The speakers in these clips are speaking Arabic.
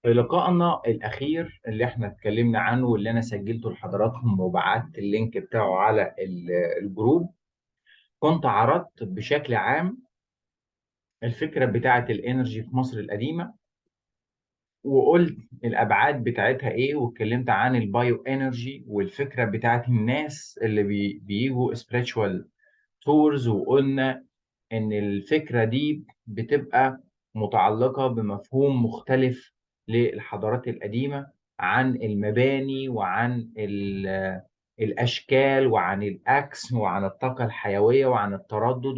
في لقائنا الأخير اللي احنا اتكلمنا عنه واللي أنا سجلته لحضراتكم وبعت اللينك بتاعه على الجروب. كنت عرضت بشكل عام الفكرة بتاعة الإنرجي في مصر القديمة، وقلت الأبعاد بتاعتها إيه، واتكلمت عن البايو إنرجي والفكرة بتاعة الناس اللي بيجوا spiritual tours، وقلنا إن الفكرة دي بتبقى متعلقة بمفهوم مختلف للحضارات القديمة عن المباني وعن الأشكال وعن الأكس وعن الطاقة الحيوية وعن التردد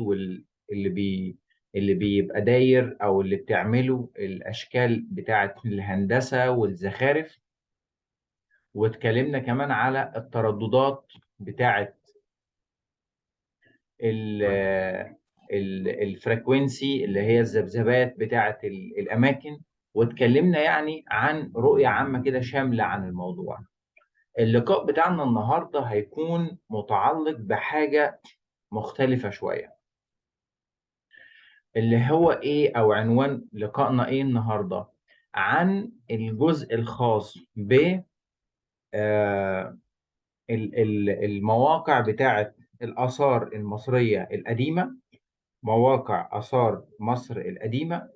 اللي بيبقى داير أو اللي بتعمله الأشكال بتاعة الهندسة والزخارف. واتكلمنا كمان على الترددات بتاعة الفريكوينسي اللي هي الذبذبات بتاعة الأماكن. واتكلمنا يعني عن رؤية عامة كده شاملة عن الموضوع. اللقاء بتاعنا النهاردة هيكون متعلق بحاجة مختلفة شوية، اللي هو إيه أو عنوان لقائنا إيه النهاردة؟ عن الجزء الخاص ب آه، المواقع بتاعة الآثار المصرية القديمة، مواقع آثار مصر القديمة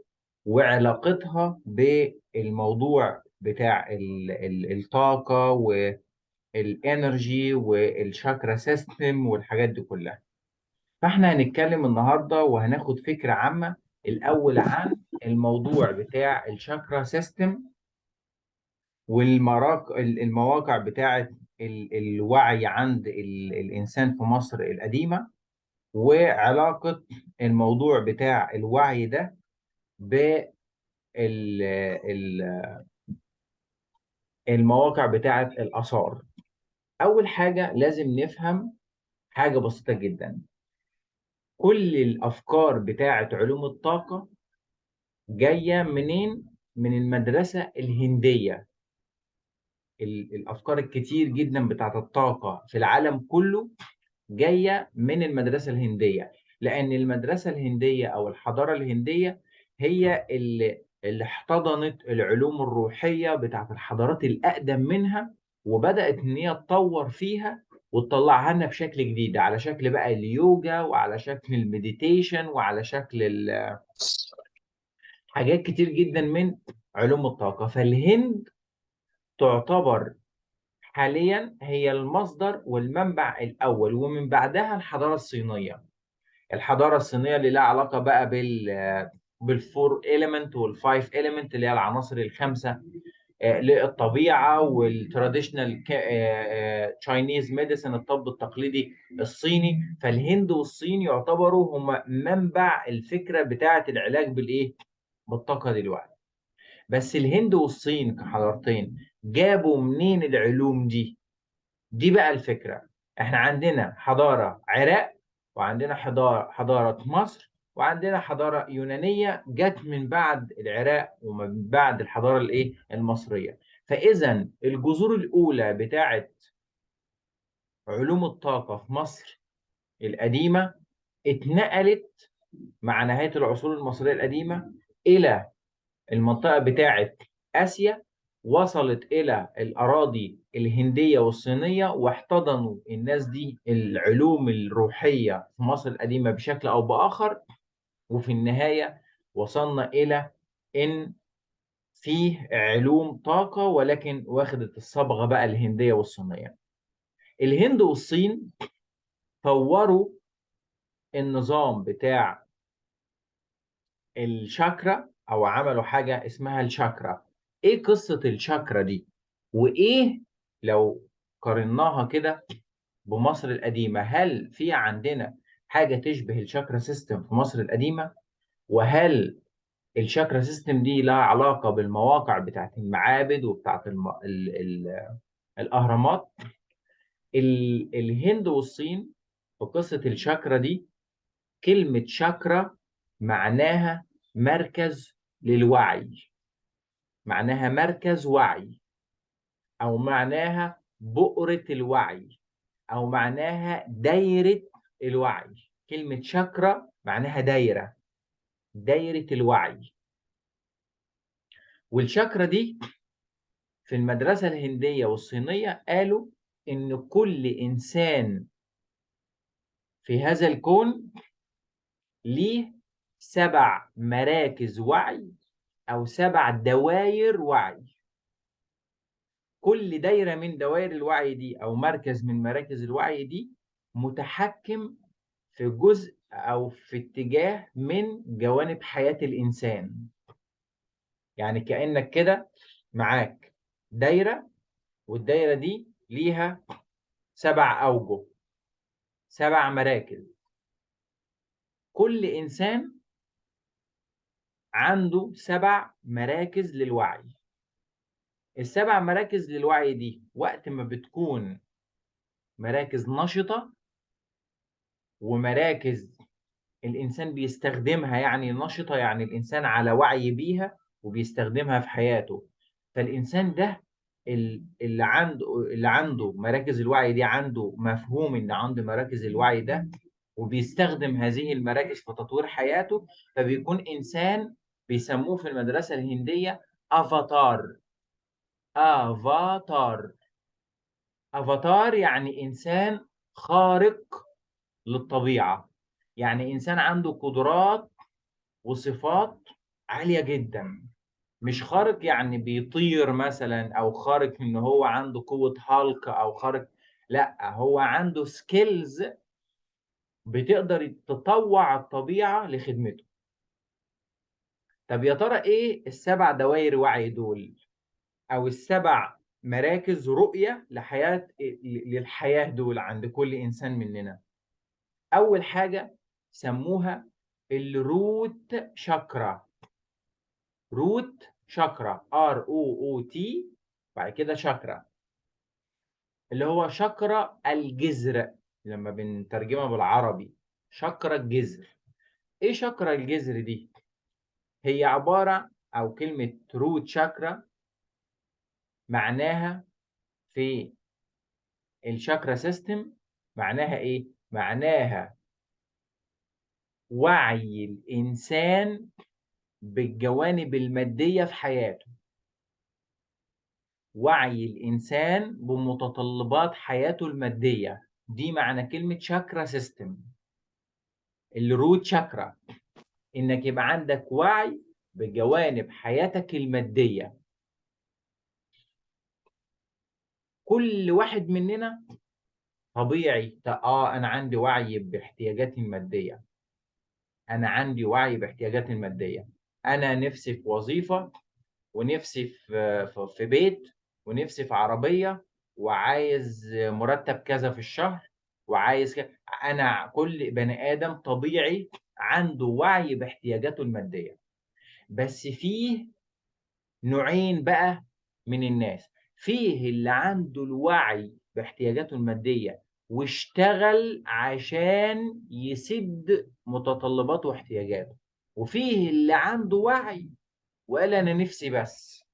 وعلاقتها بالموضوع بتاع الطاقة والإنرجي والشاكرا سيستم والحاجات دي كلها. فاحنا هنتكلم النهاردة وهناخد فكرة عامة الأول عن الموضوع بتاع الشاكرا سيستم والمواقع بتاعة الوعي عند الإنسان في مصر القديمة، وعلاقة الموضوع بتاع الوعي ده بالمواقع بتاعة الآثار. أول حاجة لازم نفهم حاجة بسيطة جدا: كل الأفكار بتاعة علوم الطاقة جاية منين؟ من المدرسة الهندية. الأفكار الكتير جدا بتاعة الطاقة في العالم كله جاية من المدرسة الهندية، لأن المدرسة الهندية أو الحضارة الهندية هي اللي احتضنت العلوم الروحية بتاعت الحضارات الأقدم منها، وبدأت إن هي تطور فيها وتطلعها لنا بشكل جديد، على شكل بقى اليوجا وعلى شكل المديتيشن وعلى شكل حاجات كتير جدا من علوم الطاقة. فالهند تعتبر حاليا هي المصدر والمنبع الأول، ومن بعدها الحضارة الصينية. الحضاره الصينيه اللي لها علاقه بقى بالفور اليمنت والفايف اليمنت اللي هي العناصر الخمسه للطبيعه، والتراديشنال تشاينيز ميديسن الطب التقليدي الصيني. فالهند والصين يعتبروا هما منبع الفكره بتاعه العلاج بالايه؟ بالطاقه دلوقتي. بس الهند والصين كحضارتين جابوا منين العلوم دي؟ دي بقى الفكرة. احنا عندنا حضارة عراق، وعندنا حضارة مصر، وعندنا حضارة يونانية جت من بعد العراق ومن بعد الحضارة الايه المصرية. فإذا الجذور الأولى بتاعت علوم الطاقة في مصر القديمة اتنقلت مع نهاية العصور المصرية القديمة إلى المنطقة بتاعت آسيا، وصلت إلى الأراضي الهندية والصينية، واحتضنوا الناس دي العلوم الروحية في مصر القديمة بشكل أو بآخر. وفي النهاية وصلنا إلى إن فيه علوم طاقة، ولكن واخدت الصبغة بقى الهندية والصينية. الهند والصين طوروا النظام بتاع الشاكرا، او عملوا حاجه اسمها الشاكرا. ايه قصه الشاكرا دي؟ وايه لو قارناها كده بمصر القديمه؟ هل في عندنا حاجه تشبه الشاكرا سيستم في مصر القديمه؟ وهل الشاكرا سيستم دي لها علاقه بالمواقع بتاعت المعابد وبتاعت الاهرامات؟ الهند والصين في قصه الشاكرا دي، كلمه شاكرا معناها مركز للوعي، معناها مركز وعي، أو معناها بؤرة الوعي، أو معناها دايرة الوعي. كلمة شاكرا معناها دايرة، دايرة الوعي. والشاكرا دي في المدرسة الهندية والصينية قالوا إن كل إنسان في هذا الكون ليه 7 مراكز وعي أو 7 دواير وعي. كل دايرة من دوائر الوعي دي أو مركز من مراكز الوعي دي متحكم في جزء أو في اتجاه من جوانب حياة الإنسان. يعني كأنك كده معاك دايرة، والدايرة دي ليها 7 أوجه، 7 مراكز. كل إنسان عنده 7 مراكز للوعي. ال7 مراكز للوعي دي وقت ما بتكون مراكز نشطة ومراكز الإنسان بيستخدمها، يعني نشطة يعني الإنسان على وعي بيها وبيستخدمها في حياته. فالإنسان ده اللي عنده مراكز الوعي دي عنده مفهوم إن عنده مراكز الوعي ده وبيستخدم هذه المراكز في تطوير حياته، فبيكون إنسان بيسموه في المدرسة الهندية افاتار. افاتار افاتار يعني انسان خارق للطبيعة، يعني انسان عنده قدرات وصفات عالية جدا. مش خارق يعني بيطير مثلا، او خارق ان هو عنده قوة هالك او خارق، لا، هو عنده سكيلز بتقدر تطوع الطبيعة لخدمته. طب يا ترى ايه ال7 دوائر وعي دول، او ال7 مراكز رؤية للحياة دول عند كل انسان مننا؟ اول حاجة سموها الروت شاكرا. روت شاكرا، ROOT، بعد كده شاكرا، اللي هو شاكرا الجذر لما بنترجمها بالعربي، شاكرا الجذر. ايه شاكرا الجذر دي؟ هي عبارة، او كلمة روت شاكرا معناها في الشاكرا سيستم معناها ايه؟ معناها وعي الانسان بالجوانب المادية في حياته، وعي الإنسان بمتطلبات حياته المادية. دي معنى كلمة شاكرا سيستم. الروت شاكرا إنك يبقى عندك وعي بجوانب حياتك المادية. كل واحد مننا طبيعي أنا عندي وعي باحتياجاتي المادية، أنا عندي وعي باحتياجاتي المادية. أنا نفسي في وظيفة، ونفسي في بيت، ونفسي في عربية، وعايز مرتب كذا في الشهر، وعايز أنا كل بني آدم طبيعي عنده وعي باحتياجاته المادية. بس فيه نوعين بقى من الناس. فيه اللي عنده الوعي باحتياجاته المادية واشتغل عشان يسد متطلباته واحتياجاته، وفيه اللي عنده وعي وقال أنا نفسي بس،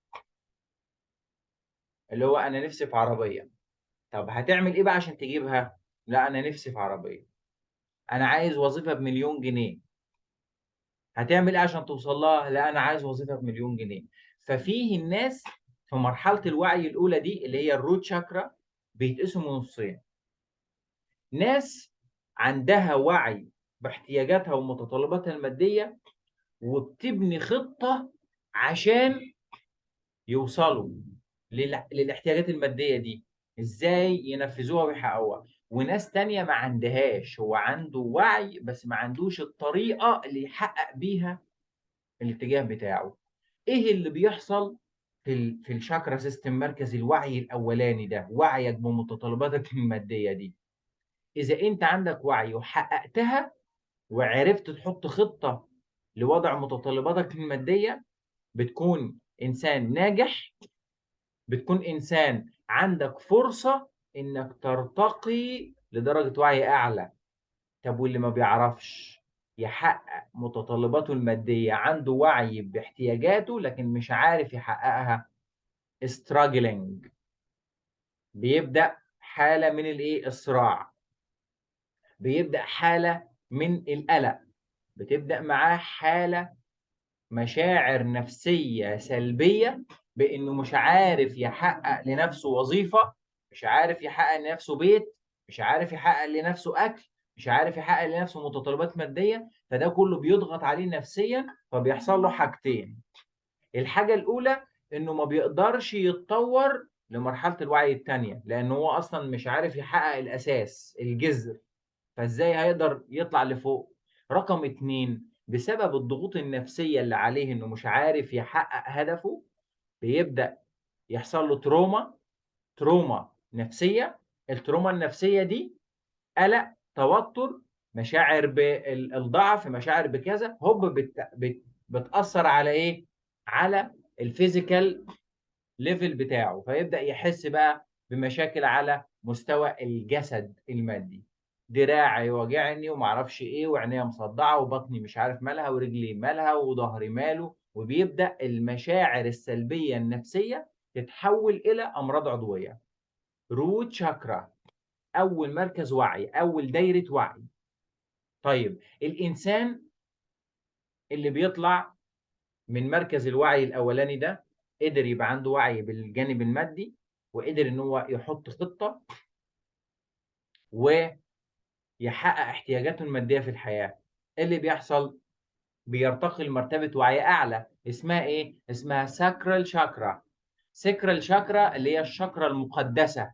اللي هو انا نفسي في عربيه. طب هتعمل ايه بقى عشان تجيبها؟ لا، انا نفسي في عربيه. انا عايز وظيفه ب1,000,000 جنيه. هتعمل ايه عشان توصل لها؟ لا، انا عايز وظيفه ب1,000,000 جنيه. ففيه الناس في مرحله الوعي الاولى دي اللي هي الروت شاكرا بيتقسموا نصين. ناس عندها وعي باحتياجاتها ومتطلباتها الماديه وبتبني خطه عشان يوصلوا للاحتياجات المادية دي، ازاي ينفذوها ويحققوها. وناس تانية ما عندهاش، هو عنده وعي بس ما عندوش الطريقة اللي يحقق بيها الاتجاه بتاعه. ايه اللي بيحصل في الشاكرا سيستم مركز الوعي الاولاني ده، وعيك بمتطلباتك المادية دي؟ اذا انت عندك وعي وحققتها وعرفت تحط خطة لوضع متطلباتك المادية، بتكون انسان ناجح، بتكون إنسان عندك فرصة إنك ترتقي لدرجة وعي أعلى. طب واللي ما بيعرفش يحقق متطلباته المادية، عنده وعي باحتياجاته لكن مش عارف يحققها، struggling، بيبدأ حالة من الصراع، بيبدأ حالة من القلق، بتبدأ معاه حالة مشاعر نفسية سلبية بإنه مش عارف يحقق لنفسه وظيفة، مش عارف يحقق لنفسه بيت، مش عارف يحقق لنفسه أكل، مش عارف يحقق لنفسه متطلبات مادية، فده كله بيضغط عليه نفسيًا، فبيحصل له حاجتين. الحاجة الأولى إنه ما بيقدرش يتطور لمرحلة الوعي التانية، لأن هو أصلًا مش عارف يحقق الأساس، الجذر. فإزاي هيقدر يطلع لفوق؟ رقم 2 بسبب الضغوط النفسية اللي عليه إنه مش عارف يحقق هدفه، بيبدأ يحصل له تروما نفسية. التروما النفسية دي قلق، توتر، مشاعر الضعف، مشاعر بكذا، هوب بتأثّر على إيه؟ على الphysical level بتاعه، فيبدأ يحس بقى بمشاكل على مستوى الجسد المادي. دراعي واجعني وما أعرفش إيه، وعينيّا مصدّعة، وبطني مش عارف مالها، ورجلي مالها، وضهري ماله، وبيبدأ المشاعر السلبية النفسية تتحوّل إلى أمراض عضوية. root chakra أول مركز وعي، أول دايرة وعي. طيب الإنسان اللي بيطلع من مركز الوعي الأولاني ده، قدر يبقى عنده وعي بالجانب المادي، وقدر إن هو يحط خطة ويحقق احتياجاته المادية في الحياة. إيه اللي بيحصل؟ بيرتقي لمرتبة وعي أعلى، اسمها إيه؟ اسمها sacral chakra. sacral chakra اللي هي الشاكرا المقدسة.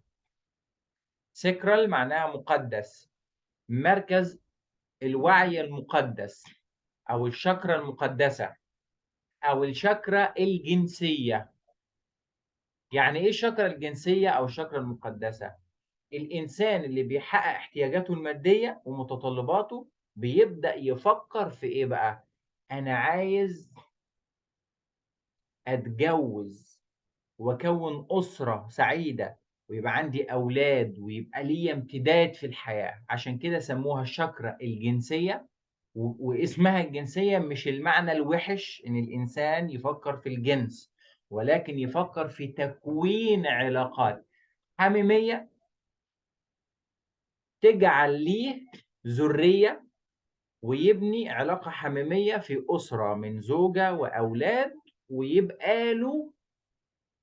sacral معناها مقدس، مركز الوعي المقدس، أو الشاكرا المقدسة، أو الشاكرا الجنسية. يعني إيه الشاكرا الجنسية أو الشاكرا المقدسة؟ الإنسان اللي بيحقق احتياجاته المادية ومتطلباته بيبدأ يفكر في إيه بقى؟ أنا عايز أتجوز وأكوّن أسرة سعيدة ويبقى عندي أولاد ويبقى ليّا امتداد في الحياة، عشان كده سموها الشاكرا الجنسية. واسمها الجنسية مش المعنى الوِحِش إن الإنسان يفكّر في الجنس، ولكن يفكّر في تكوين علاقات حميمية تجعل ليه ذُريّة، ويبني علاقة حميمية في أسرة من زوجة وأولاد، ويبقى له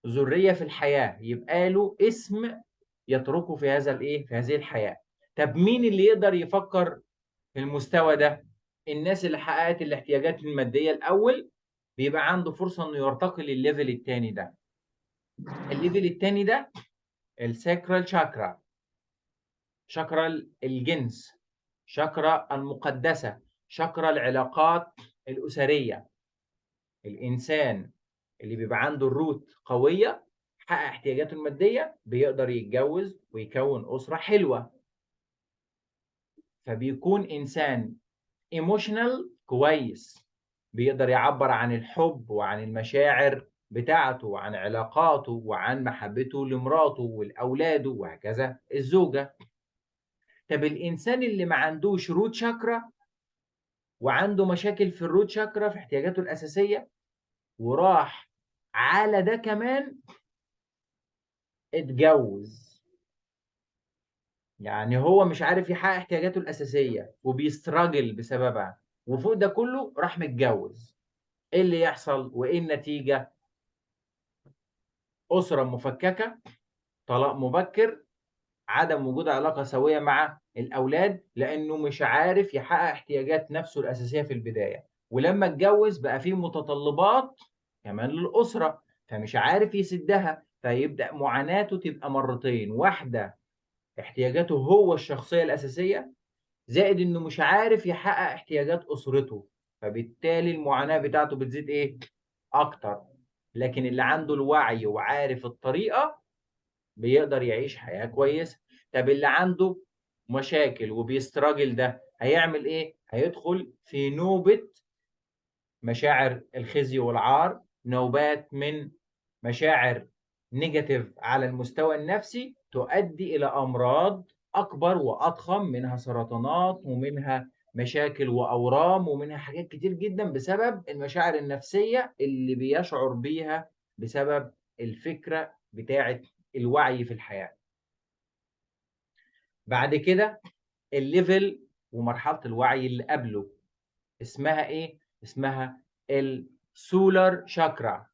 ذُريّة في الحياة، يبقى له اسم يتركه في هذا الإيه، في هذه الحياة. طَب مين اللي يقدر يفكّر في المستوى ده؟ الناس اللي حققت الاحتياجات المادية الأول، بيبقى عنده فرصة إنه يرتقي للlevel التاني ده. الlevel التاني ده الsacral chakra، شاكرا الجنس، شاكرا المقدسة، شاكرا العلاقات الأسرية. الإنسان اللي بيبقى عنده الروت قوية، حقق احتياجاته المادية، بيقدر يتجوز ويكوّن أسرة حلوة، فبيكون إنسان emotional كويس، بيقدر يعبّر عن الحب وعن المشاعر بتاعته وعن علاقاته وعن محبته لمراته ولأولاده وهكذا الزوجة. طب الإنسان اللي ما عندوش root chakra وعنده مشاكل في الroot chakra في احتياجاته الأساسية، وراح على ده كمان اتجوّز، يعني هو مش عارف يحقق احتياجاته الأساسية وبيstruggle بسببها، وفوق ده كله راح متجوّز. إيه اللي يحصل وإيه النتيجة؟ أسرة مفككة، طلاق مبكر، عدم وجود علاقة سوية مع الأولاد، لإنه مش عارف يحقق احتياجات نفسه الأساسية في البداية، ولمّا اتجوّز بقى في متطلبات كمان للأسرة، فمش عارف يسدّها، فيبدأ معاناته تبقى مرّتين، واحدة احتياجاته هو الشخصية الأساسية، زائد إنه مش عارف يحقق احتياجات أسرته، فبالتالي المعاناة بتاعته بتزيد إيه، أكتر. لكن اللي عنده الوعي وعارف الطريقة بيقدر يعيش حياة كويسة. طب اللي عنده مشاكل وبيستراجل ده هيعمل إيه؟ هيدخل في نوبة مشاعر الخزي والعار، نوبات من مشاعر negative على المستوى النفسي تؤدي إلى أمراض أكبر وأضخم، منها سرطانات ومنها مشاكل وأورام ومنها حاجات كتير جدًا بسبب المشاعر النفسية اللي بيشعر بيها بسبب الفكرة بتاعة الوعي في الحياة. بعد كده الlevel ومرحلة الوعي اللي قبله اسمها إيه؟ اسمها الsacral سولار شاكرا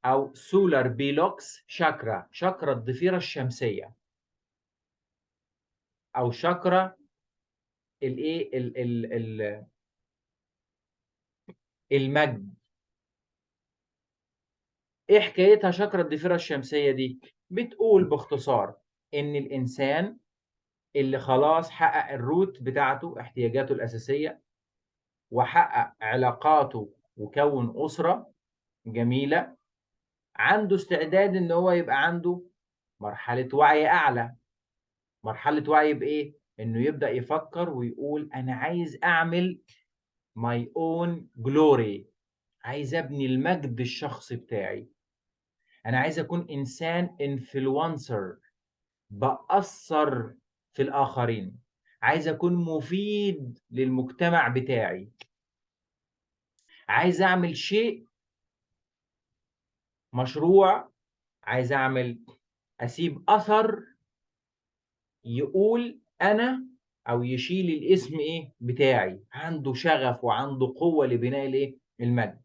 أو سولار بيلوكس شاكرا، شاكرا الضفيرة الشمسية، أو شاكرا الإيه المجد. إيه حكايتها شاكرا الضفيرة الشمسية دي؟ بتقول باختصار إن الإنسان اللي خلاص حقق الروت بتاعته، احتياجاته الأساسية، وحقق علاقاته وكون أسرة جميلة، عنده استعداد إن هو يبقى عنده مرحلة وعي أعلى. مرحلة وعي بإيه؟ إنه يبدأ يفكر ويقول أنا عايز أعمل my own glory، عايز أبني المجد الشخصي بتاعي. أنا عايز أكون إنسان influencer، بأثر في الآخرين. عايز أكون مفيد للمجتمع بتاعي. عايز أعمل شيء، مشروع، عايز أسيب أثر يقول أنا، أو يشيل الاسم إيه بتاعي. عنده شغف وعنده قوة لبناء الإيه المجد،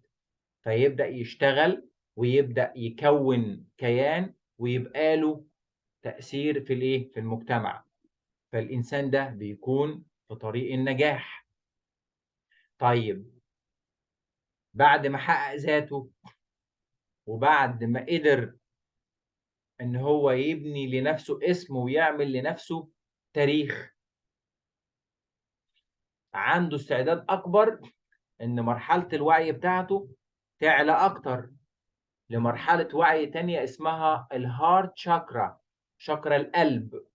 فيبدأ يشتغل ويبدأ يكون كيان ويبقى له تأثير في الإيه في المجتمع. فالإنسان ده بيكون في طريق النجاح. طيب، بعد ما حقق ذاته وبعد ما قدر إن هو يبني لنفسه اسم ويعمل لنفسه تاريخ، عنده استعداد أكبر إن مرحلة الوعي بتاعته تعلى أكتر لمرحلة وعي تانية اسمها الهارت شاكرا، شاكرا القلب.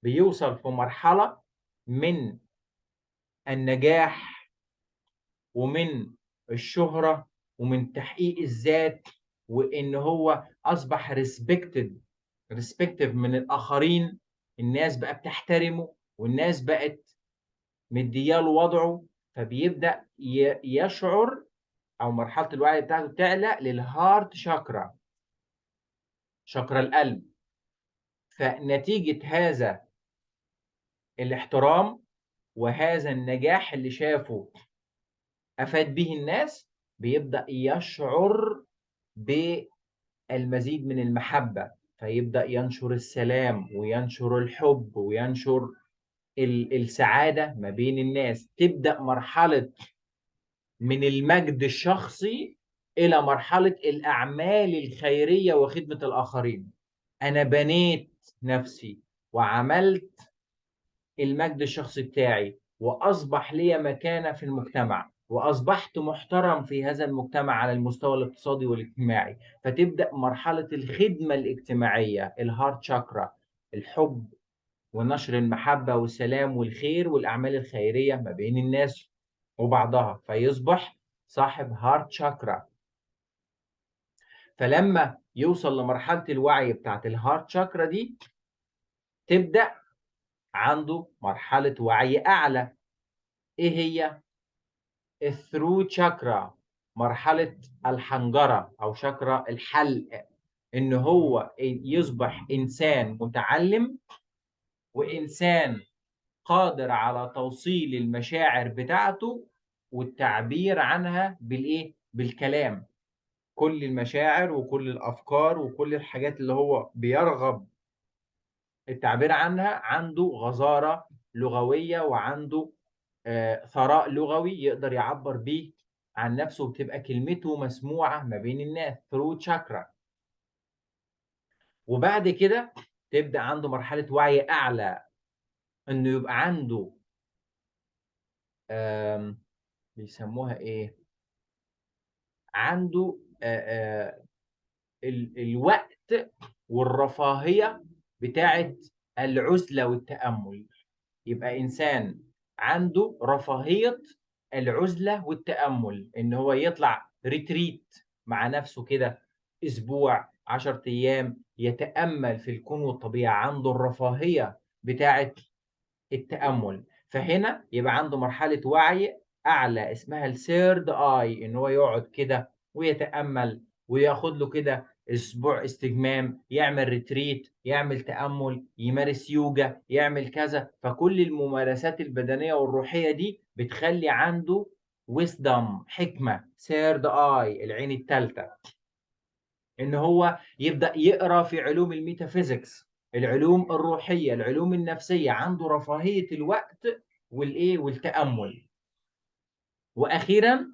بيوصل في مرحلة من النجاح ومن الشهرة ومن تحقيق الذات، وإن هو أصبح respected من الآخرين. الناس بقى بتحترمه والناس بقت مدياله وضعه، فبيبدأ يشعر، أو مرحلة الوعي بتاعته تعلى للهارت شاكرا، شاكرا القلب. فنتيجة هذا الاحترام وهذا النجاح اللي شافه أفاد به الناس، بيبدأ يشعر بالمزيد من المحبة، فيبدأ ينشر السلام وينشر الحب وينشر السعادة ما بين الناس. تبدأ مرحلة من المجد الشخصي إلى مرحلة الأعمال الخيرية وخدمة الآخرين. أنا بنيت نفسي وعملت المجد الشخصي بتاعي، وأصبح لي مكانة في المجتمع، وأصبحت محترم في هذا المجتمع على المستوى الاقتصادي والاجتماعي. فتبدأ مرحلة الخدمة الاجتماعية، الهارت شاكرا، الحب ونشر المحبة والسلام والخير والأعمال الخيرية ما بين الناس وبعضها، فيصبح صاحب هارت شاكرا. فلما يوصل لمرحلة الوعي بتاعت الهارت شاكرا دي، تبدأ عنده مرحلة وعي أعلى. إيه هي؟ الثرو شاكرا، مرحلة الحنجرة أو شاكرا الحلق. إن هو يصبح إنسان متعلم وإنسان قادر على توصيل المشاعر بتاعته والتعبير عنها بالإيه؟ بالكلام. كل المشاعر وكل الأفكار وكل الحاجات اللي هو بيرغب التعبير عنها، عنده غزارة لغوية وعنده ثراء لغوي يقدر يعبر بيه عن نفسه، وتبقى كلمته مسموعة ما بين الناس through chakra. وبعد كده تبدأ عنده مرحلة وعي أعلى، إنه يبقى عنده بيسموها إيه؟ عنده الوقت والرفاهية بتاعة العزلة والتأمل. يبقى إنسان عنده رفاهية العزلة والتأمل، إن هو يطلع ريتريت مع نفسه كده أسبوع 10 أيام يتأمل في الكون والطبيعة. عنده الرفاهية بتاعة التأمل. فهنا يبقى عنده مرحلة وعي أعلى اسمها الثيرد آي، إن هو يقعد كده ويتأمل وياخد له كده أسبوع استجمام، يعمل ريتريت، يعمل تأمل، يمارس يوجا، يعمل كذا. فكل الممارسات البدنية والروحية دي بتخلي عنده wisdom حكمة. third eye العين الثالثة، ان هو يبدأ يقرا في علوم الميتافيزيكس، العلوم الروحية، العلوم النفسية، عنده رفاهية الوقت والتأمل. وأخيرا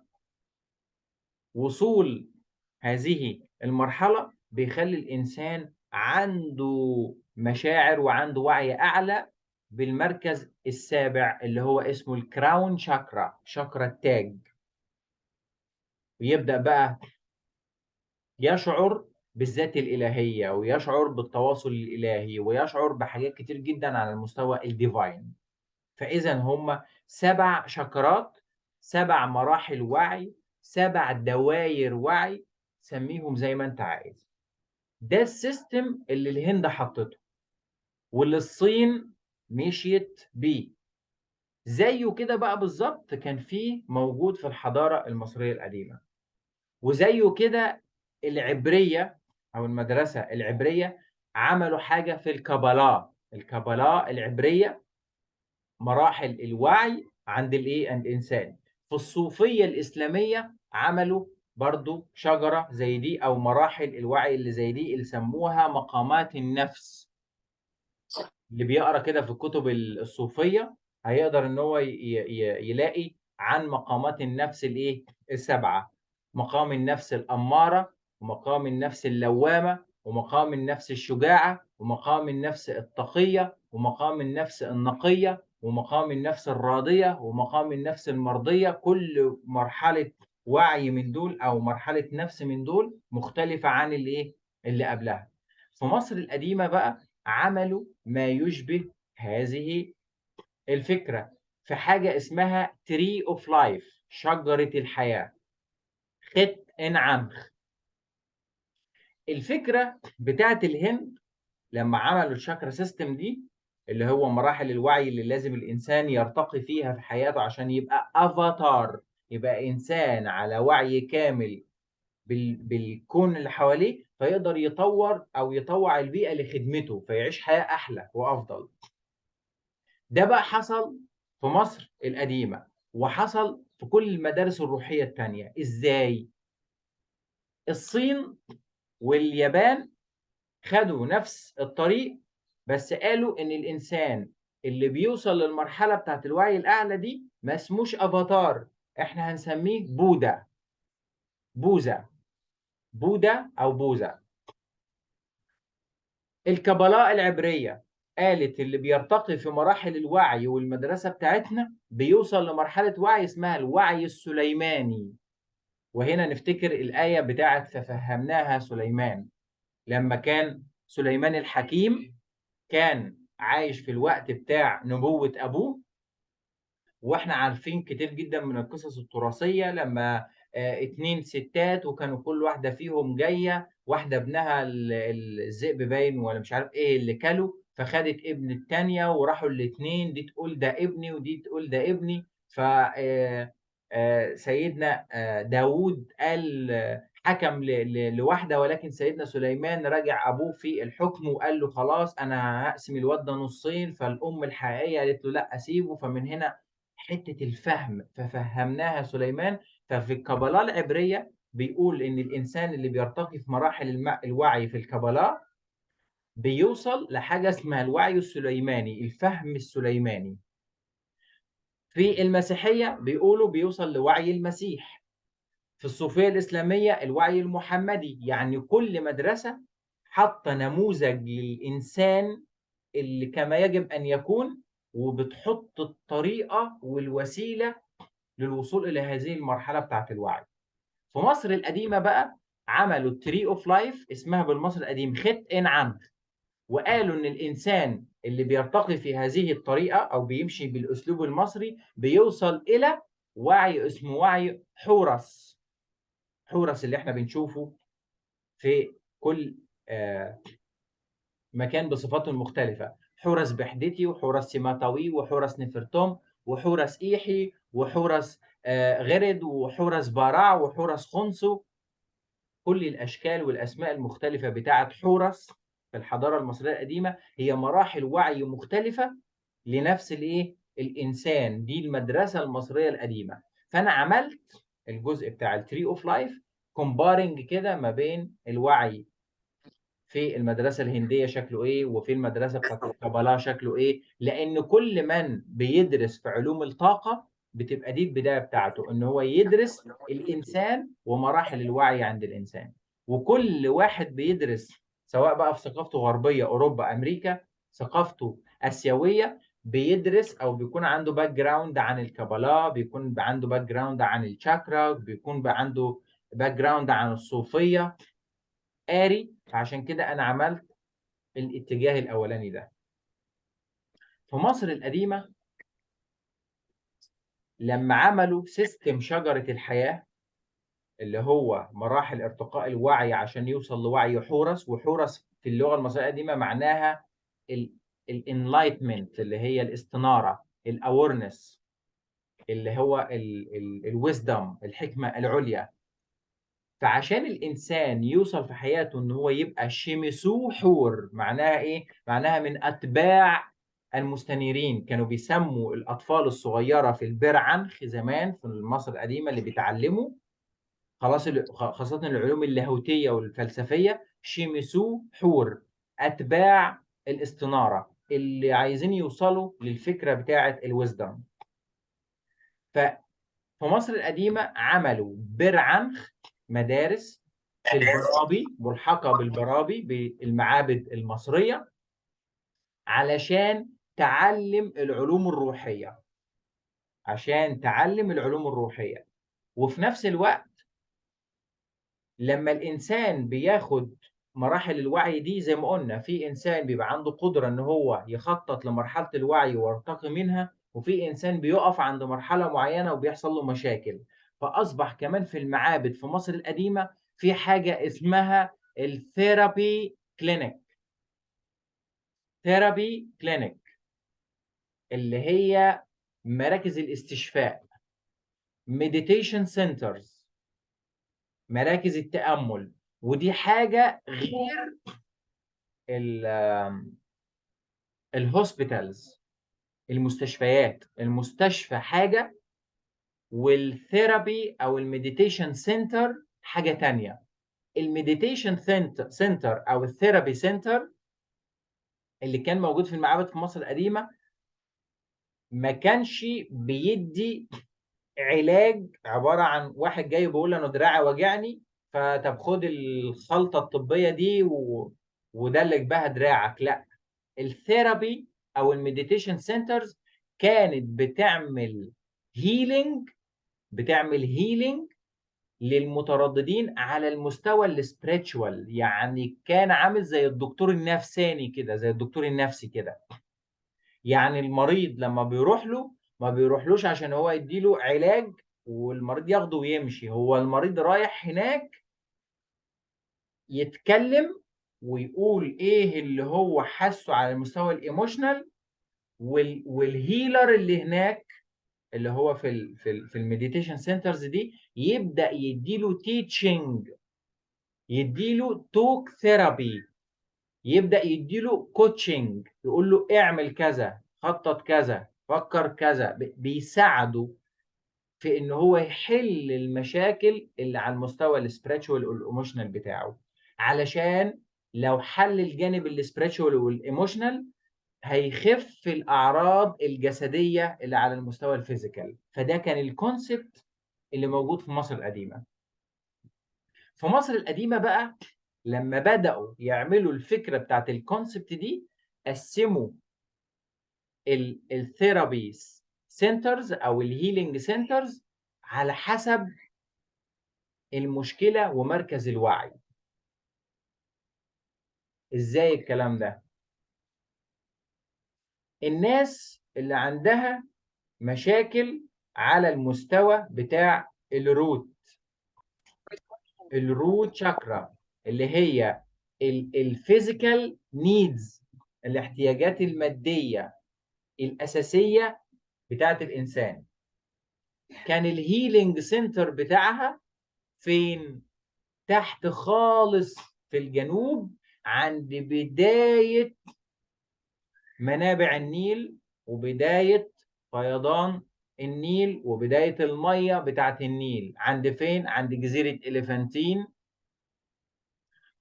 وصول هذه المرحلة بيخلي الإنسان عنده مشاعر وعنده وعي أعلى بالمركز السابع اللي هو اسمه الكراون شاكرا، شاكرا التاج. ويبدأ بقى يشعر بالذات الإلهية، ويشعر بالتواصل الإلهي، ويشعر بحاجات كتير جدا على المستوى الديفاين. فإذا هم 7 شاكرات، 7 مراحل وعي، 7 دواير وعي، سميهم زي ما أنت عايز. ده السيستم اللي الهند حطته واللي الصين مشيت بيه. زيه كده بقى بالظبط كان فيه موجود في الحضارة المصرية القديمة. وزيه كده العبرية أو المدرسة العبرية عملوا حاجة في الكبلاء، الكبلاء العبرية مراحل الوعي عند الإنسان. في الصوفية الإسلامية عملوا برضو شجرة زي دي أو مراحل الوعي اللي زي دي اللي سموها مقامات النفس. اللي بيقرا كده في الكتب الصوفية هيقدر ان هو يلاقي عن مقامات النفس السبعة: مقام النفس الأمارة، ومقام النفس اللوامة، ومقام النفس الشجاعة، ومقام النفس التقية، ومقام النفس النقية، ومقام النفس الراضية، ومقام النفس المرضية. كل مرحلة وعي من دول أو مرحلة نفس من دول مختلفة عن اللي قبلها. في مصر القديمة بقى عملوا ما يشبه هذه الفكرة في حاجة اسمها Tree of Life، شجرة الحياة، خت عنخ. الفكرة بتاعت الهند لما عملوا الشاكرا سيستم دي، اللي هو مراحل الوعي اللي لازم الإنسان يرتقي فيها في حياته عشان يبقى أفاتار، يبقى إنسان على وعي كامل بالكون اللي حواليه، فيقدر يطور أو يطوع البيئة لخدمته فيعيش حياة أحلى وأفضل. ده بقى حصل في مصر القديمة وحصل في كل المدارس الروحية التانية. إزاي؟ الصين واليابان خدوا نفس الطريق، بس قالوا إن الإنسان اللي بيوصل للمرحلة بتاعت الوعي الأعلى دي ما اسموش أفاتار، إحنا هنسميه بوذا، بوذا، بوذا أو بوذا. الكبلاء العبرية قالت اللي بيرتقي في مراحل الوعي والمدرسة بتاعتنا بيوصل لمرحلة وعي اسمها الوعي السليماني. وهنا نفتكر الآية بتاعت ففهمناها سليمان، لما كان سليمان الحكيم كان عايش في الوقت بتاع نبوة أبوه. واحنا عارفين كتير جدا من القصص التراثية لما 2 ستات وكانوا كل واحدة فيهم جاية، واحدة ابنها الذئب باين ولا مش عارف ايه اللي كله، فخدت ابن التانية وراحوا الاتنين، دي تقول ده ابني ودي تقول ده ابني. ف سيدنا داود قال حكم لواحدة، ولكن سيدنا سليمان راجع أبوه في الحكم وقال له خلاص أنا هقسم الواد ده نصين. فالأم الحقيقية قالت له لا أسيبه. فمن هنا حتة الفهم ففهمناها سليمان. ففي الكبلاء العبرية بيقول إن الإنسان اللي بيرتقي في مراحل الوعي في الكبلاء بيوصل لحاجة اسمها الوعي السليماني، الفهم السليماني. في المسيحية بيقولوا بيوصل لوعي المسيح. في الصوفية الإسلامية الوعي المحمدي. يعني كل مدرسة حاطة نموذج للإنسان اللي كما يجب أن يكون، وبتحط الطريقة والوسيلة للوصول إلى هذه المرحلة بتاعة الوعي. في مصر القديمة بقى عملوا التري اوف لايف، اسمها بالمصري القديم خت عنخ. وقالوا إن الإنسان اللي بيرتقي في هذه الطريقة أو بيمشي بالأسلوب المصري بيوصل إلى وعي اسمه وعي حورس. حورس اللي احنا بنشوفه في كل مكان بصفاته المختلفة: حورس بحدتي، وحورس سيماتاوي، وحورس نفرتوم، وحورس إيحي، وحورس غرد، وحورس بارع، وحورس خنسو. كل الأشكال والأسماء المختلفة بتاعة حورس في الحضارة المصرية القديمة هي مراحل وعي مختلفة لنفس الإنسان. دي المدرسة المصرية القديمة. فانا عملت الجزء بتاع التري اوف لايف كومبارنج كده ما بين الوعي في المدرسه الهنديه شكله ايه، وفي المدرسه بتاعت القبلاء شكله ايه، لان كل من بيدرس في علوم الطاقه بتبقى دي البدايه بتاعته، ان هو يدرس الانسان ومراحل الوعي عند الانسان. وكل واحد بيدرس سواء بقى في ثقافته غربيه اوروبا امريكا، ثقافته اسيويه، بيدرس او بيكون عنده باك جراوند عن الكبلاء، بيكون عنده باك جراوند عن الشاكرا، بيكون بقى عنده باك جراوند عن الصوفيه قاري. فعشان كده انا عملت الاتجاه الاولاني ده. في مصر القديمه لما عملوا سيستم شجره الحياه اللي هو مراحل ارتقاء الوعي عشان يوصل لوعي حورس، وحورس في اللغه المصريه القديمه معناها الانلايتمنت اللي هي الاستناره، الاورنس اللي هو الويزدم الحكمه العليا. فعشان الانسان يوصل في حياته ان هو يبقى شيمسو حور، معناها ايه؟ معناها من اتباع المستنيرين. كانوا بيسموا الاطفال الصغيره في البرعنخ زمان في مصر القديمه اللي بيتعلموا خلاص خاصه العلوم اللاهوتيه والفلسفيه شيمسو حور، اتباع الاستناره اللي عايزين يوصلوا للفكره بتاعه الويزدم. ففي مصر القديمه عملوا برعنخ مدارس في البرابي ملحقة بالبرابي بالمعابد المصرية علشان تعلم العلوم الروحية، عشان تعلم العلوم الروحية. وفي نفس الوقت لما الإنسان بياخد مراحل الوعي دي زي ما قلنا، في إنسان بيبقى عنده قدرة إن هو يخطط لمرحلة الوعي ويرتقي منها، وفي إنسان بيقف عند مرحلة معينة وبيحصل له مشاكل. فأصبح كمان في المعابد في مصر القديمة في حاجة اسمها الثيرابي كلينيك. ثيرابي كلينيك اللي هي مراكز الاستشفاء، مديتيشن سنترز، مراكز التأمل. ودي حاجة غير الهوسبيتالز، المستشفيات. المستشفى حاجة والثيرابي أو المديتيشن سنتر حاجة تانية. المديتيشن سنتر أو الثيرابي سنتر اللي كان موجود في المعابد في مصر القديمة ما كانش بيدي علاج عبارة عن واحد جاي بيقول أنا دراعي وجعني فطب خد الخلطة الطبية دي ودلك بها دراعك. لا، الثيرابي أو المديتيشن سنترز كانت بتعمل هيلينج للمترددين على المستوى السبريتشوال. يعني كان عامل زي الدكتور النفساني كده، زي الدكتور النفسي كده. يعني المريض لما بيروح له ما بيروحلوش عشان هو يديله علاج والمريض ياخده ويمشي، هو المريض رايح هناك يتكلم ويقول ايه اللي هو حاسه على المستوى الايموشنال، والهيلر اللي هناك اللي هو في المديتيشن سنترز دي يبدأ يديله تيتشنج، يديله توك ثيرابي، يبدأ يديله كوتشنج، يقول له اعمل كذا، خطط كذا، فكر كذا، بيساعده في ان هو يحل المشاكل اللي على المستوى السبريتشوال والايموشنال بتاعه. علشان لو حل الجانب السبريتشوال والايموشنال هيخف الاعراض الجسديه اللي على المستوى الفيزيكال. فده كان الكونسبت اللي موجود في مصر القديمه. في مصر القديمه بقى لما بداوا يعملوا الفكره بتاعت الكونسبت دي قسموا الثيرابي سنترز او الهيلينج سنترز على حسب المشكله ومركز الوعي. ازاي الكلام ده؟ الناس اللي عندها مشاكل على المستوى بتاع الروت شاكرا اللي هي الفيزيكال نيدز، الاحتياجات الماديه الاساسيه بتاعت الانسان، كان الهيلينج سنتر بتاعها فين؟ تحت خالص في الجنوب عند بداية منابع النيل وبداية فيضان النيل وبداية المية بتاعت النيل عند فين؟ عند جزيرة إليفانتين،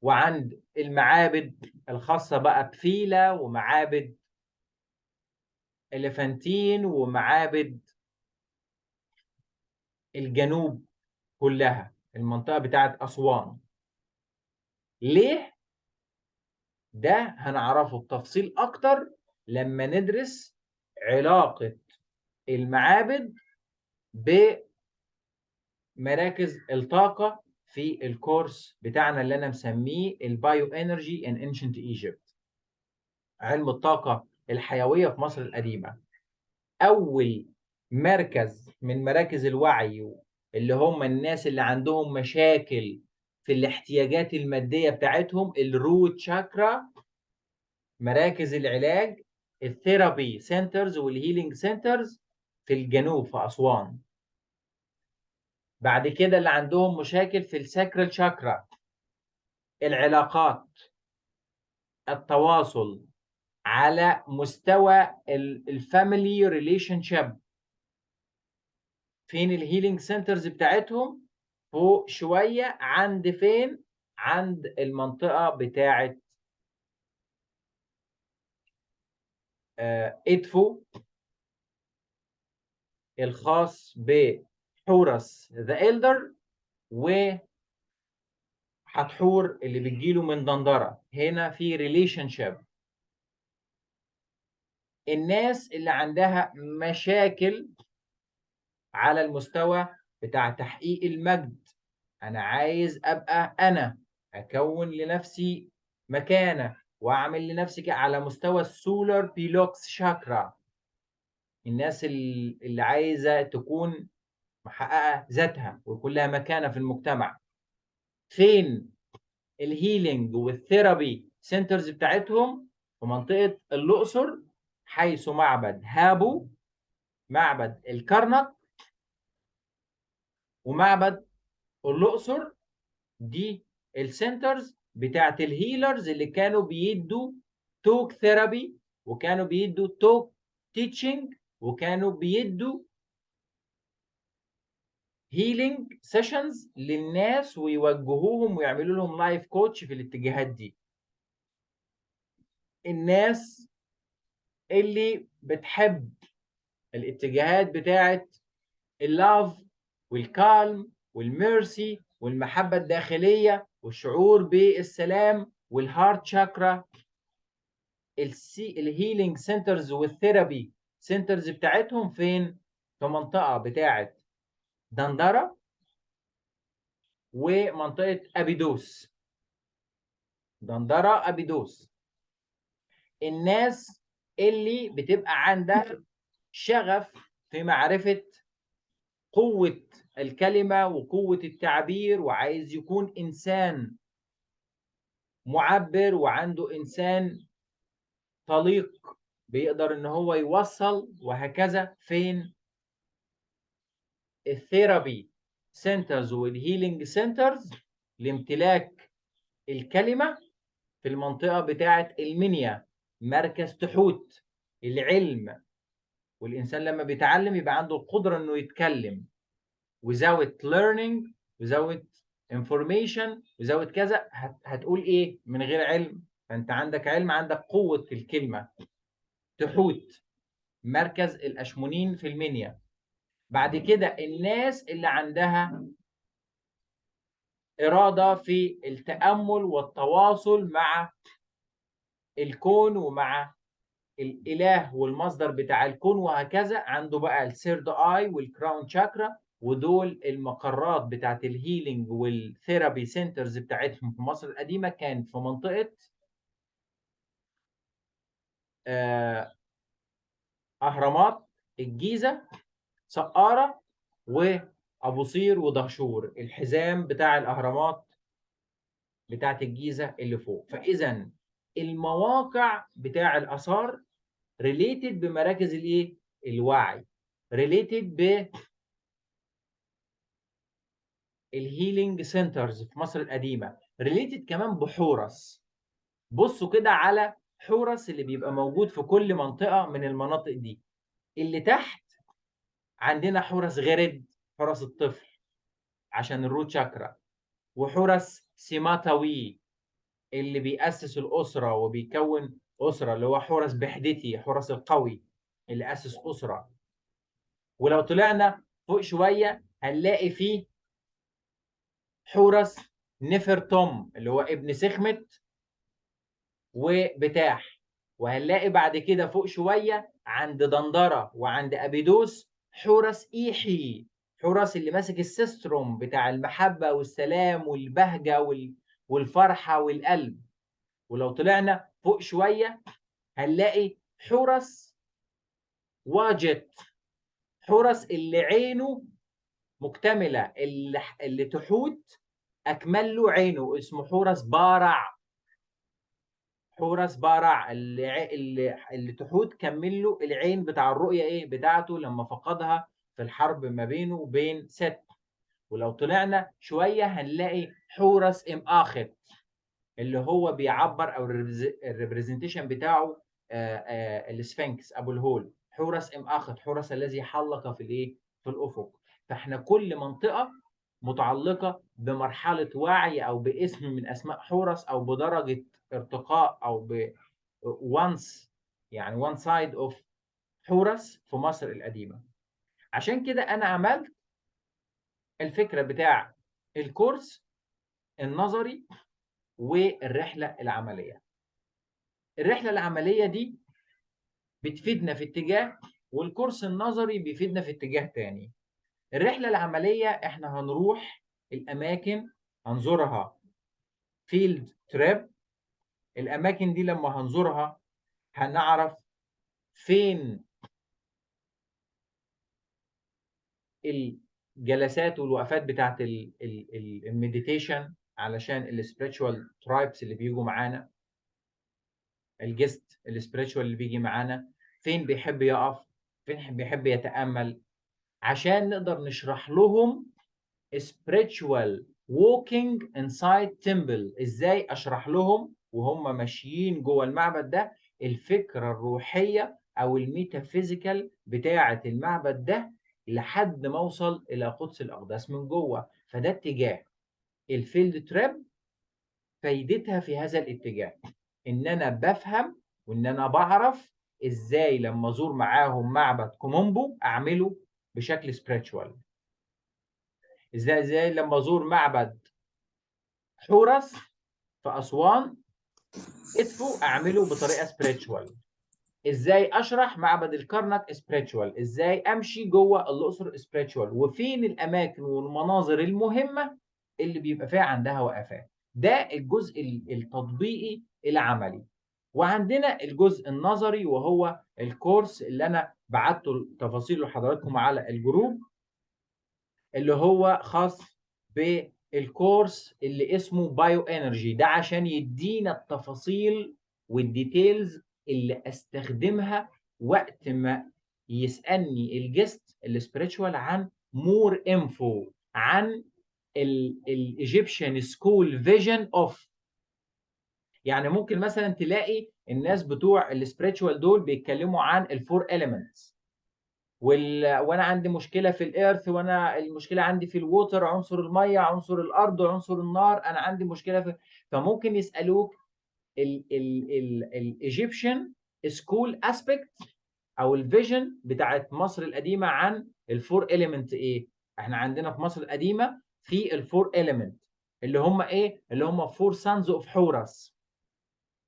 وعند المعابد الخاصة بقى بفيلة ومعابد إليفانتين ومعابد الجنوب كلها، المنطقة بتاعت أسوان. ليه؟ ده هنعرفه بتفصيل أكتر لما ندرس علاقة المعابد بمراكز الطاقة في الكورس بتاعنا اللي أنا مسميه البايو انرجي ان انشنت ايجيبت، علم الطاقة الحيوية في مصر القديمة. أول مركز من مراكز الوعي اللي هم الناس اللي عندهم مشاكل في الاحتياجات المادية بتاعتهم، الروت شاكرا، مراكز العلاج، الثيرابي سنترز والهيلينج سنترز في الجنوب في أسوان. بعد كده اللي عندهم مشاكل في الساكرال شاكرا، العلاقات، التواصل على مستوى الفاميلي ريليشن شيب، فين الهيلينج سنترز بتاعتهم؟ فوق شوية، عند فين؟ عند المنطقة بتاعت إدفو، الخاص بحورس ذا إلدر، وحتحور اللي بتجيله من دندرة. هنا في ريليشن شيب. الناس اللي عندها مشاكل على المستوى بتاع تحقيق المجد، أنا عايز أبقى أنا، أكون لنفسي مكانة وأعمل لنفسي على مستوى السولار بيلوكس شاكرا. الناس اللي عايزة تكون محققة ذاتها ويكون لها مكانة في المجتمع. فين الهيلينج والثيرابي سنترز بتاعتهم؟ في منطقة الأقصر، حيث معبد هابو، معبد الكرنك، ومعبد الأقصر. دي السنترز بتاعت الهيلرز اللي كانوا بيدوا توك ثيرابي، وكانوا بيدوا توك تيتشنج، وكانوا بيدوا هيلينج سيشنز للناس ويوجهوهم ويعملوا لهم لايف كوتش في الاتجاهات دي. الناس اللي بتحب الاتجاهات بتاعت اللاف والكالم والميرسي والمحبة الداخلية والشعور بالسلام والهارت شاكرا، الهيلينج سنترز والثيرابي سنترز بتاعتهم فين؟ في منطقة بتاعت دندرة ومنطقة أبيدوس. دندرة أبيدوس. الناس اللي بتبقى عندها شغف في معرفة قوة الكلمة وقوة التعبير، وعايز يكون إنسان معبر وعنده إنسان طليق بيقدر إن هو يوصل، وهكذا. فين الثيرابي سنترز والهيلينج سنترز لامتلاك الكلمة؟ في المنطقة بتاعة المنيا، مركز تحوت العلم، والإنسان لما بيتعلم يبقى عنده القدرة إنه يتكلم without learning without information without كذا. هتقول إيه من غير علم؟ فأنت عندك علم، عندك قوة الكلمة. تحوت مركز الأشمونين في المنيا. بعد كده الناس اللي عندها إرادة في التأمل والتواصل مع الكون ومع الإله والمصدر بتاع الكون وهكذا، عنده بقى السيرد آي والكراون شاكرا. ودول المقرات بتاعت الهيلينج والثيرابي سنترز بتاعتهم في مصر القديمة، كان في منطقة أهرامات الجيزة، سقارة، وأبو قير ودهشور، الحزام بتاع الأهرامات بتاعت الجيزة اللي فوق. فإذا المواقع بتاع الآثار ريليتد بمراكز الايه؟ الوعي، ريليتد بالهيلينج سنترز في مصر القديمة، ريليتد كمان بحورس. بصوا كده على حورس اللي بيبقى موجود في كل منطقة من المناطق دي. اللي تحت عندنا حورس غرد، حورس الطفل عشان الروت شاكرا، وحورس سيماتوي اللي بيأسس الأسرة وبيكون أسرة، اللي هو حورس بحدتي، حورس القوي اللي أسس أسرة. ولو طلعنا فوق شوية هنلاقي فيه حورس نفرتوم اللي هو ابن سخمت وبتاح. وهنلاقي بعد كده فوق شوية عند دندرة وعند أبيدوس حورس إيحي، حورس اللي ماسك السيستروم بتاع المحبة والسلام والبهجة والفرحة والقلب. ولو طلعنا فوق شوية هنلاقي حورس واجت، حورس اللي عينه مكتملة، اللي تحوت أكمل له عينه، اسمه حورس بارع. حورس بارع اللي تحوت كمل له العين بتاع الرؤية ايه بتاعته لما فقدها في الحرب ما بينه وبين ست. ولو طلعنا شوية هنلاقي حورس ام اخت اللي هو بيعبر او الريبريزنتيشن بتاعه السفنكس ابو الهول، حورس ام اخت، حورس الذي حلق في الايه في الافق. فاحنا كل منطقة متعلقة بمرحلة وعي او باسم من اسماء حورس او بدرجة ارتقاء او ب once يعني one side of حورس في مصر القديمة. عشان كده أنا عملت الفكرة بتاع الكورس النظري والرحلة العملية. الرحلة العملية دي بتفيدنا في اتجاه، والكورس النظري بيفيدنا في اتجاه تاني. الرحلة العملية احنا هنروح الأماكن هنزورها فيلد تريب. الأماكن دي لما هنزورها هنعرف فين الجلسات والوقفات بتاعت المديتيشن علشان السبiritual ترايبس اللي بيجوا معانا، الجست السبiritual اللي بيجي معانا فين بيحب يقف، فين بيحب يتأمل، عشان نقدر نشرح لهم spiritual walking inside temple. ازاي اشرح لهم وهم ماشيين جوه المعبد ده الفكرة الروحية او الميتافيزيكال بتاعة المعبد ده لحد ما اوصل الى قدس الاقداس من جوه. فده اتجاه الفيلد تريب. فايدتها في هذا الاتجاه ان انا بفهم وان انا بعرف ازاي لما ازور معاهم معبد كومومبو اعمله بشكل سبiritual، ازاي لما ازور معبد حورس في اسوان ادفو اعمله بطريقه سبiritual، ازاي اشرح معبد الكرنك سبiritual، ازاي امشي جوه الاقصر سبiritual، وفين الاماكن والمناظر المهمه اللي بيبقى فيها عندها وقفات. ده الجزء التطبيقي العملي. وعندنا الجزء النظري وهو الكورس اللي انا بعته تفاصيله لحضراتكم على الجروب، اللي هو خاص بالكورس اللي اسمه بايو انرجي. ده عشان يدينا التفاصيل والديتيلز اللي استخدمها وقت ما يسالني الجست السبiritual عن مور انفو عن الايجيبشن سكول فيجن اوف. يعني ممكن مثلا تلاقي الناس بتوع السبiritual دول بيتكلموا عن الفور اليمنتس، وانا عندي مشكله في الارث، وانا المشكله عندي في الووتر، عنصر الميه، عنصر الارض، وعنصر النار، انا عندي مشكله في. فممكن يسالوك الايجيبشن سكول اسبيكت او الفيجن بتاعت مصر القديمه عن الفور اليمنت ايه. احنا عندنا في مصر القديمه في الفور اليمنت اللي هم ايه، اللي هم فور سانز اوف حورس،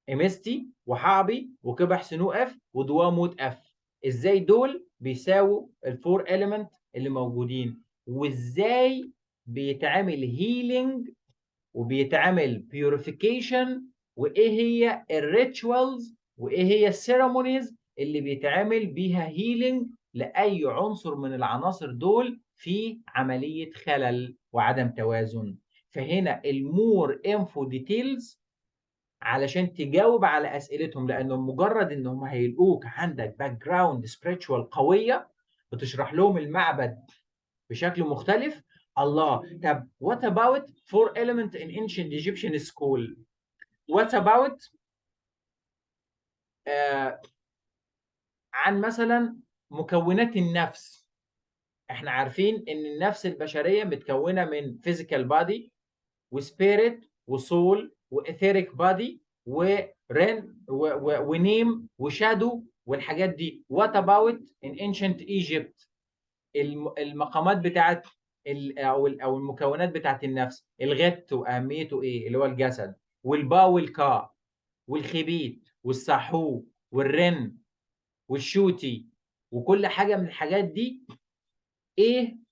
امستي وحعبي وكبح سنو اف ودواموت اف. ازاي دول بيساووا الفور اليمنت اللي موجودين، وازاي بيتعمل هيلينج وبيتعمل بيوريفيكيشن، وايه هي الريتشوالز وايه هي السيرمونيز اللي بيتعمل بيها هيلينج لاي عنصر من العناصر دول في عمليه خلل وعدم توازن. فهنا المور انفو ديتيلز علشان تجاوب على اسئلتهم، لانه مجرد انهم هيلقوك عندك باك جراوند سبiritual قويه بتشرح لهم المعبد بشكل مختلف. الله، طب what about four element in ancient Egyptian school? What about عن مثلا مكونات النفس؟ احنا عارفين ان النفس البشريه متكونه من فيزيكال بادي وسبيريت وسول وايثيريك بادي ورين ونيم وشادو والحاجات دي. وات اباوت ان انشنت ايجيبت؟ المقامات بتاعت او المكونات بتاعت النفس، الغت واهميته ايه اللي هو الجسد، والبا والكا والخبيت والسحو والرن والشوتي، وكل حاجه من الحاجات دي ايه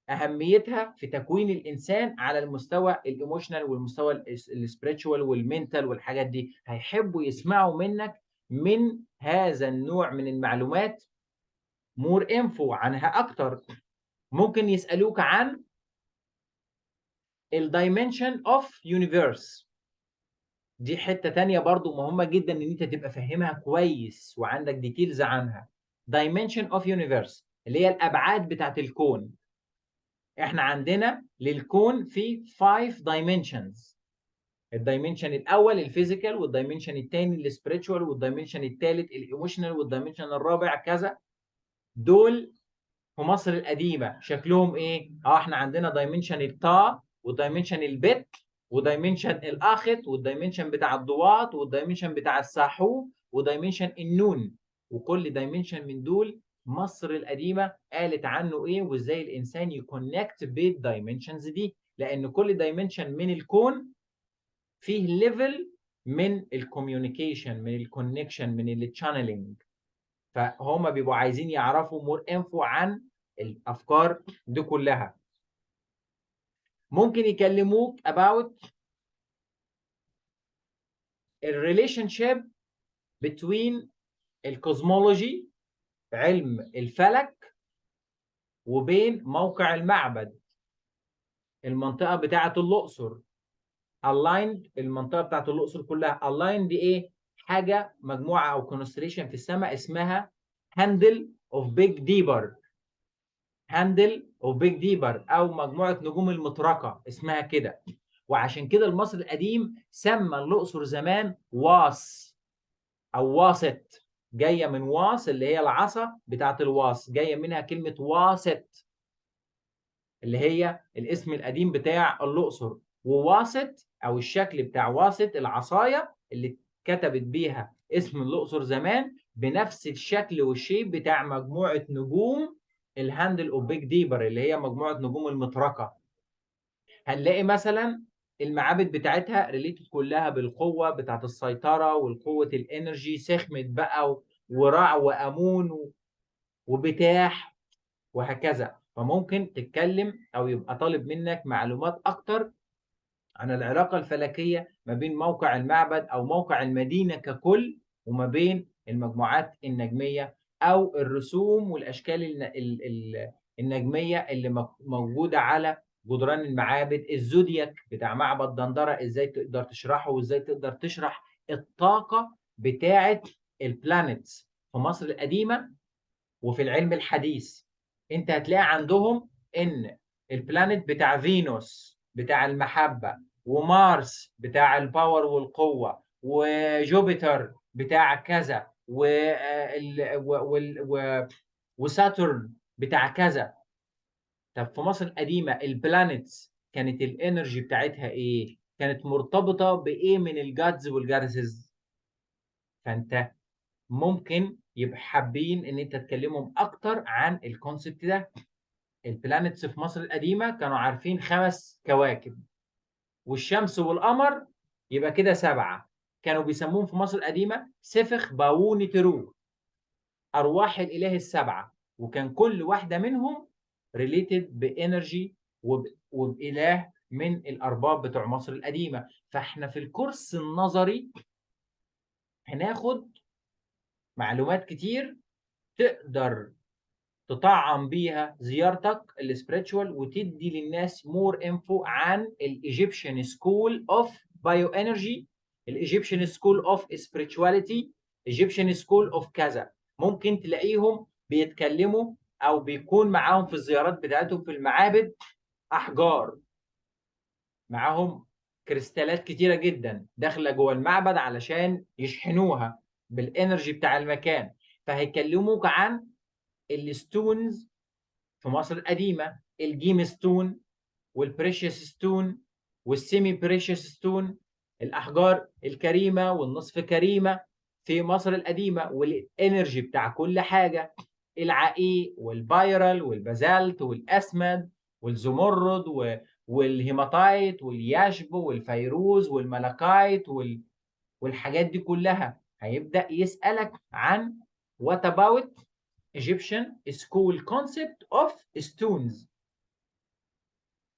اهميتها في تكوين الانسان على المستوى الايموشنال والمستوى السبiritual والمنتال والحاجات دي. هيحبوا يسمعوا منك من هذا النوع من المعلومات مور انفو عنها اكتر. ممكن يسالوك عن الدايمنشن اوف يونيفيرس، دي حته تانية برضو مهمه جدا ان انت تبقى فاهمها كويس وعندك ديتيلز عنها. dimension of universe اللي هي الابعاد بتاعت الكون. احنا عندنا للكون في 5 dimensions. الدايمنشن الاول الفيزيكال، والدايمنشن الثاني السبiritual، والدايمنشن الثالث الايموشنال، والدايمنشن الرابع كذا. دول في مصر القديمه شكلهم ايه؟ احنا عندنا دايمنشن التا، ودايمنشن البت، ودايمنشن الاخت، والدايمنشن بتاع الضوات، والدايمنشن بتاع الساحو، ودايمنشن النون. وكل دايمنشن من دول مصر القديمه قالت عنه ايه، وازاي الانسان يكونكت بالدايمنشنز دي، لان كل دايمنشن من الكون فيه ليفل من الكوميونيكيشن، من الكونكشن، من التشانلينج. فهم بيبقوا عايزين يعرفوا مور انفو عن الافكار دي كلها. ممكن يكلموك about الريليشن شيب between الكوزمولوجي علم الفلك وبين موقع المعبد، المنطقه بتاعه الاقصر. aligned المنطقه بتاعه الاقصر كلها aligned دي ايه؟ حاجه مجموعه او كونستريشن في السماء اسمها هاندل اوف بيج ديبر. هاندل اوف بيج ديبر او مجموعه نجوم المطرقه اسمها كده. وعشان كده المصري القديم سمى الاقصر زمان واس او واسط، جايه من واس اللي هي العصا بتاعت الواس، جايه منها كلمه واسط اللي هي الاسم القديم بتاع الاقصر. وواسط او الشكل بتاع واسط العصايه اللي كتبت بيها اسم الاقصر زمان بنفس الشكل والشيب بتاع مجموعه نجوم الهاندل اوف بيج ديبر اللي هي مجموعه نجوم المطرقه. هنلاقي مثلا المعابد بتاعتها ريليتد كلها بالقوه بتاعت السيطره والقوه الانرجي، سخمت بقى ورع وامون وبتاح وهكذا. فممكن تتكلم او يبقى طالب منك معلومات اكتر عن العلاقه الفلكيه ما بين موقع المعبد او موقع المدينه ككل وما بين المجموعات النجميه او الرسوم والاشكال النجميه اللي موجوده على جدران المعابد. الزودياك بتاع معبد دندره ازاي تقدر تشرحه، وازاي تقدر تشرح الطاقه بتاعه البلانيتس في مصر القديمه وفي العلم الحديث. انت هتلاقي عندهم ان البلانيت بتاع فينوس بتاع المحبة، ومارس بتاع الباور والقوة، وجوبيتر بتاع كذا، وساتورن بتاع كذا. طب في مصر القديمة البلانيتس كانت الانرجي بتاعتها ايه؟ كانت مرتبطة بايه من الجادز والجارسز؟ فانت ممكن يبقى حابين ان انت تكلمهم اكتر عن الكونسبت ده. البلانيتس في مصر القديمه كانوا عارفين 5 كواكب، والشمس والقمر يبقى كده 7. كانوا بيسموهم في مصر القديمه سفخ باوني ترو، ارواح الاله السبعه. وكان كل واحده منهم ريليتد بانرجي وباله من الارباب بتوع مصر القديمه. فاحنا في الكورس النظري هناخد معلومات كتير تقدر تطعم بيها زيارتك السبiritual وتدي للناس مور انفو عن الايجيبشن سكول اوف بايو انرجي، الايجيبشن سكول اوف سبirituality، ايجيبشن سكول اوف كذا. ممكن تلاقيهم بيتكلموا او بيكون معاهم في الزيارات بتاعتهم في المعابد احجار، معاهم كريستالات كتيره جدا داخله جوه المعبد علشان يشحنوها بالانرجي بتاع المكان. فهيكلموك عن الستونز في مصر القديمة، الجيم ستون والبريشيوس ستون والسيمي بريشيوس ستون، الأحجار الكريمة والنصف كريمة في مصر القديمة، والإنرجي بتاع كل حاجة، العقيق والبايرال والبازالت والأسمد والزمرد والهيماتايت والياشب والفيروز والملاكايت والحاجات دي كلها. هيبدأ يسألك عن what about Egyptian school concept of stones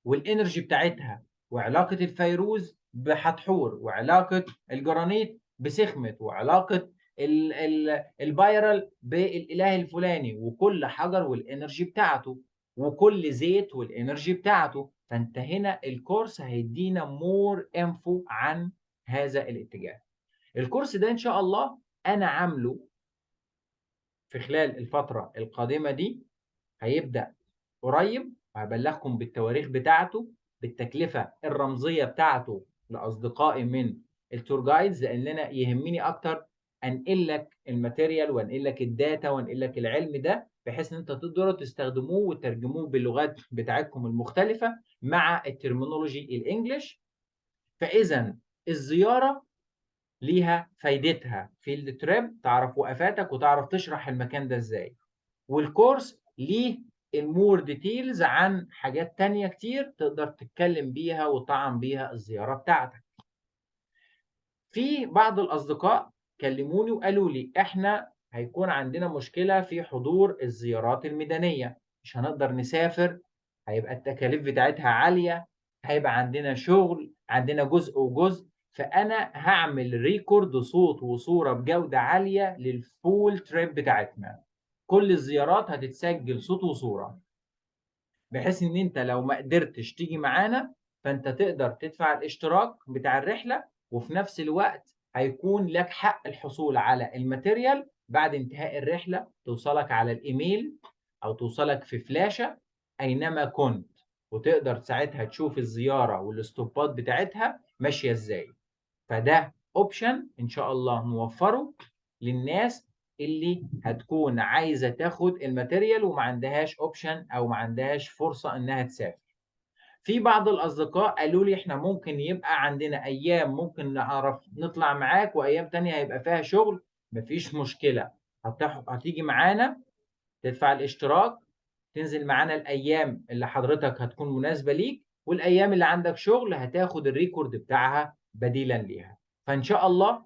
والانرجي بتاعتها، وعلاقة الفيروز بحتحور، وعلاقة الجرانيت بسخمت، وعلاقة البايرال بالإله الفلاني، وكل حجر والانرجي بتاعته، وكل زيت والانرجي بتاعته. فانت هنا الكورس هيدينا مور انفو عن هذا الاتجاه. الكورس ده ان شاء الله انا عامله في خلال الفترة القادمة دي، هيبدأ قريب، وهبلغكم بالتواريخ بتاعته، بالتكلفة الرمزية بتاعته لأصدقائي من التور جايدز، لأن أنا يهمني أكتر أنقل لك الماتيريال وأنقل لك الداتا وأنقل لك العلم ده، بحيث إن أنت تقدروا تستخدموه وترجموه باللغات بتاعتكم المختلفة مع الترمينولوجي الإنجليش. فإذا الزيارة ليها فايدتها في التريب، تعرف وقفاتك وتعرف تشرح المكان ده ازاي، والكورس ليه المور ديتيلز عن حاجات تانية كتير تقدر تتكلم بيها وتطعم بيها الزيارة بتاعتك. في بعض الأصدقاء كلموني وقالوا لي احنا هيكون عندنا مشكلة في حضور الزيارات الميدانية، مش هنقدر نسافر، هيبقى التكاليف بتاعتها عالية، هيبقى عندنا شغل، عندنا جزء وجزء. فأنا هعمل ريكورد صوت وصورة بجودة عالية للفول تريب بتاعتنا. كل الزيارات هتتسجل صوت وصورة، بحيث ان انت لو ما قدرتش تيجي معانا فانت تقدر تدفع الاشتراك بتاع الرحلة، وفي نفس الوقت هيكون لك حق الحصول على الماتيريال بعد انتهاء الرحلة، توصلك على الايميل او توصلك في فلاشة اينما كنت، وتقدر ساعتها تشوف الزيارة والاستوبات بتاعتها ماشية ازاي. فده اوبشن ان شاء الله نوفره للناس اللي هتكون عايزه تاخد الماتيريال وما عندهاش اوبشن او ما عندهاش فرصه انها تسافر. في بعض الاصدقاء قالوا لي احنا ممكن يبقى عندنا ايام ممكن نعرف نطلع معاك، وايام تانية هيبقى فيها شغل. مفيش مشكله، هتيجي معانا، تدفع الاشتراك، تنزل معانا الايام اللي حضرتك هتكون مناسبه ليك، والايام اللي عندك شغل هتاخد الريكورد بتاعها بديلا ليها. فان شاء الله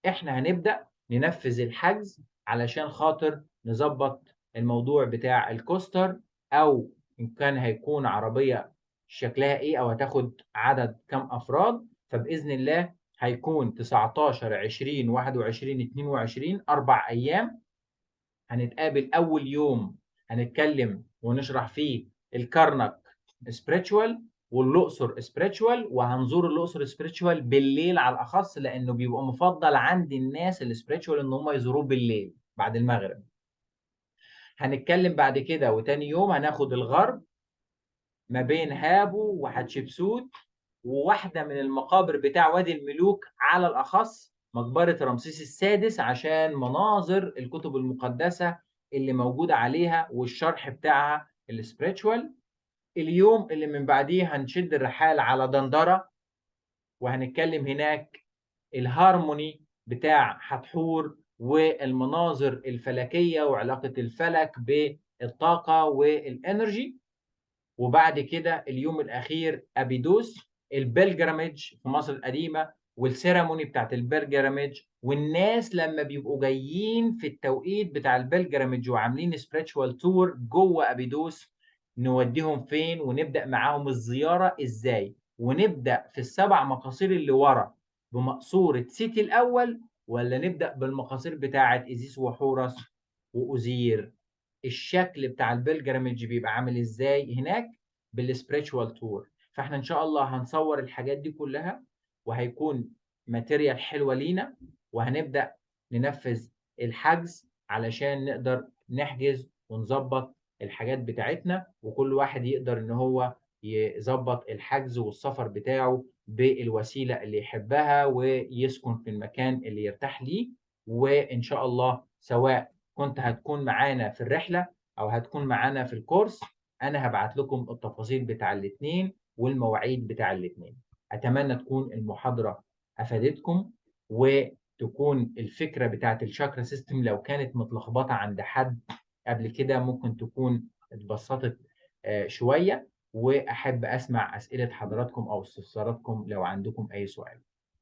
احنا هنبدا ننفذ الحجز علشان خاطر نظبط الموضوع بتاع الكوستر، او ان كان هيكون عربيه شكلها ايه، او هتاخد عدد كم افراد. فباذن الله هيكون 19 20 21 22 4 ايام. هنتقابل أول يوم هنتكلم ونشرح فيه الكرنك سبريتشوال والأقصر سبريتشوال، وهنزور الأقصر سبريتشوال بالليل على الأخص، لأنه بيبقى مفضل عند الناس السبريتشوال إن هم يزوروه بالليل بعد المغرب. هنتكلم بعد كده، وتاني يوم هناخد الغرب ما بين هابو وحتشبسوت، وواحدة من المقابر بتاع وادي الملوك، على الأخص مقبرة رمسيس السادس، عشان مناظر الكتب المقدسة اللي موجودة عليها والشرح بتاعها السبريتشوال. اليوم اللي من بعديه هنشد الرحال على دندرة، وهنتكلم هناك الهارموني بتاع حتحور والمناظر الفلكية وعلاقة الفلك بالطاقة والإنرجي. وبعد كده اليوم الاخير ابيدوس، البلجراميدج في مصر القديمه والسيراموني بتاعت البلجراميدج، والناس لما بيبقوا جايين في التوقيت بتاع البلجراميدج وعاملين سبريتشوال تور جوه ابيدوس، نوديهم فين ونبدا معاهم الزياره ازاي. ونبدا في السبع مقاصير اللي ورا بمقصوره سيتي الاول، ولا نبدا بالمقاصير بتاعت ايزيس وحورس واوزير. الشكل بتاع البلجراميدج بيبقى عامل ازاي هناك بالسبريتشوال تور. فاحنا ان شاء الله هنصور الحاجات دي كلها، وهيكون ماتيريال حلوه لينا، وهنبدا ننفذ الحجز علشان نقدر نحجز ونظبط الحاجات بتاعتنا، وكل واحد يقدر ان هو يظبط الحجز والسفر بتاعه بالوسيله اللي يحبها، ويسكن في المكان اللي يرتاح ليه. وان شاء الله سواء كنت هتكون معانا في الرحلة أو هتكون معانا في الكورس، أنا هابعت لكم التفاصيل بتاع الاتنين والمواعيد بتاع الاتنين. أتمنى تكون المحاضرة أفادتكم، وتكون الفكرة بتاعة الchakra system لو كانت متلخبطة عند حد قبل كده ممكن تكون اتبسطت شوية، وأحب أسمع أسئلة حضراتكم أو استفساراتكم لو عندكم أي سؤال.